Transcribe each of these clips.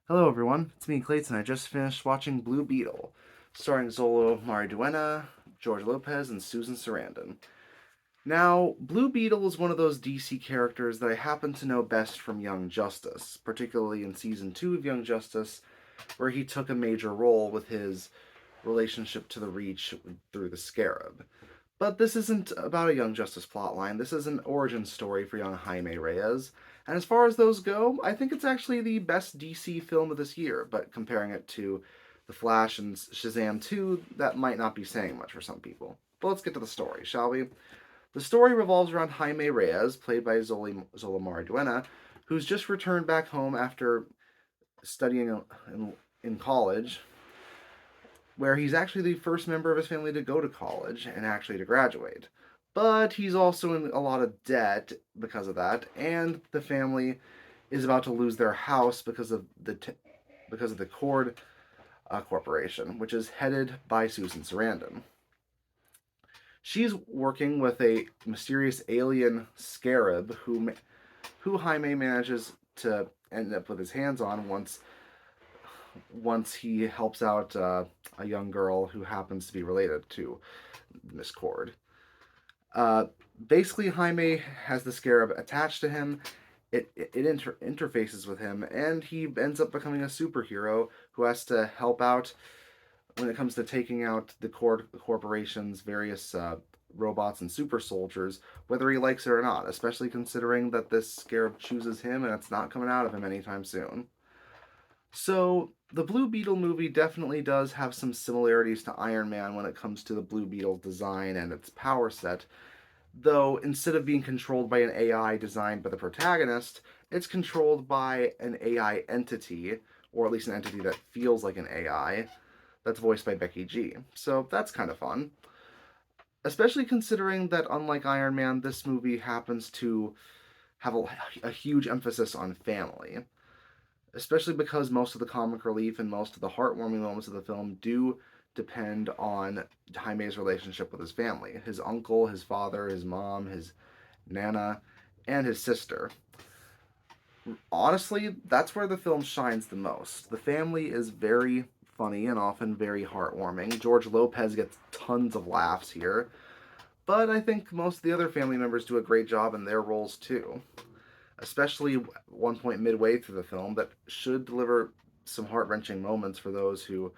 Hello everyone, it's me Clayton. I just finished watching Blue Beetle, starring Xolo Mariduena, George Lopez, and Susan Sarandon. Now, Blue Beetle is one of those DC characters that I happen to know best from Young Justice, particularly in Season 2 of Young Justice, where he took a major role with his relationship to the Reach through the Scarab. But this isn't about a Young Justice plotline. This is an origin story for young Jaime Reyes. And as far as those go, I think it's actually the best DC film of this year. But comparing it to The Flash and Shazam 2, that might not be saying much for some people. But let's get to the story, shall we? The story revolves around Jaime Reyes, played by Zola Mariduena, who's just returned back home after studying in college, where he's actually the first member of his family to go to college and actually to graduate. But he's also in a lot of debt because of that, and the family is about to lose their house because of the Cord Corporation, which is headed by Susan Sarandon. She's working with a mysterious alien scarab who Jaime manages to end up with his hands on once he helps out a young girl who happens to be related to Miss Cord. Uh, Basically, Jaime has the scarab attached to him. It interfaces with him, and he ends up becoming a superhero who has to help out when it comes to taking out the corporation's various robots and super soldiers, whether he likes it or not, especially considering that this scarab chooses him and it's not coming out of him anytime soon. So, the Blue Beetle movie definitely does have some similarities to Iron Man when it comes to the Blue Beetle design and its power set, though instead of being controlled by an AI designed by the protagonist, it's controlled by an AI entity, or at least an entity that feels like an AI, that's voiced by Becky G. So that's kind of fun. Especially considering that, unlike Iron Man, this movie happens to have a huge emphasis on family, especially because most of the comic relief and most of the heartwarming moments of the film do depend on Jaime's relationship with his family, his uncle, his father, his mom, his nana, and his sister. Honestly, that's where the film shines the most. The family is very funny and often very heartwarming. George Lopez gets tons of laughs here, but I think most of the other family members do a great job in their roles too, especially one point midway through the film that should deliver some heart wrenching moments for those who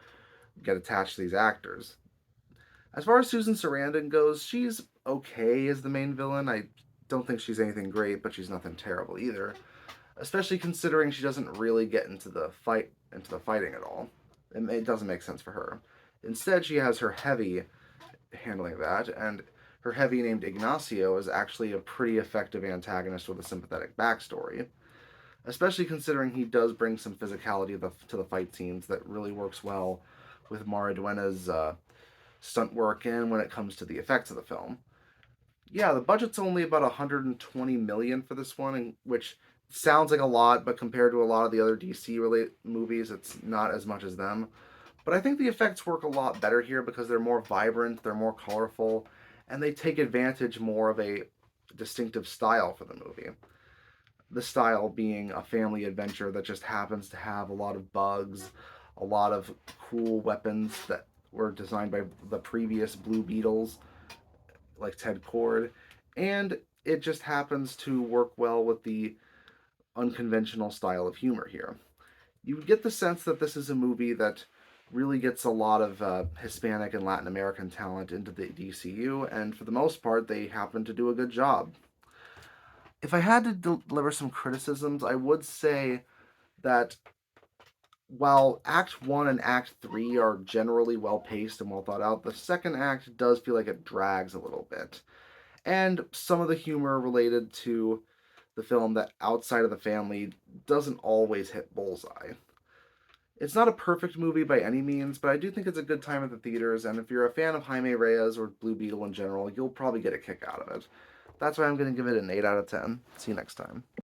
get attached to these actors. As far as Susan Sarandon goes, she's okay as the main villain. I don't think she's anything great, but she's nothing terrible either. Especially considering she doesn't really get into the fighting at all. It doesn't make sense for her. Instead, she has her heavy handling that, and her heavy named Ignacio is actually a pretty effective antagonist with a sympathetic backstory, especially considering he does bring some physicality to the fight scenes that really works well with Mariduena's stunt work and when it comes to the effects of the film. Yeah, the budget's only about 120 million for this one, which sounds like a lot, but compared to a lot of the other DC related movies, it's not as much as them. But I think the effects work a lot better here because they're more vibrant, they're more colorful, and they take advantage more of a distinctive style for the movie. The style being a family adventure that just happens to have a lot of bugs, a lot of cool weapons that were designed by the previous Blue Beetles, like Ted Cord, and it just happens to work well with the unconventional style of humor here. You get the sense that this is a movie that really gets a lot of Hispanic and Latin American talent into the DCU, and for the most part, they happen to do a good job. If I had to deliver some criticisms, I would say that while Act 1 and Act 3 are generally well paced and well thought out, the second act does feel like it drags a little bit. And some of the humor related to the film that outside of the family doesn't always hit bullseye. It's not a perfect movie by any means, but I do think it's a good time at the theaters, and if you're a fan of Jaime Reyes or Blue Beetle in general, you'll probably get a kick out of it. That's why I'm going to give it an 8 out of 10. See you next time.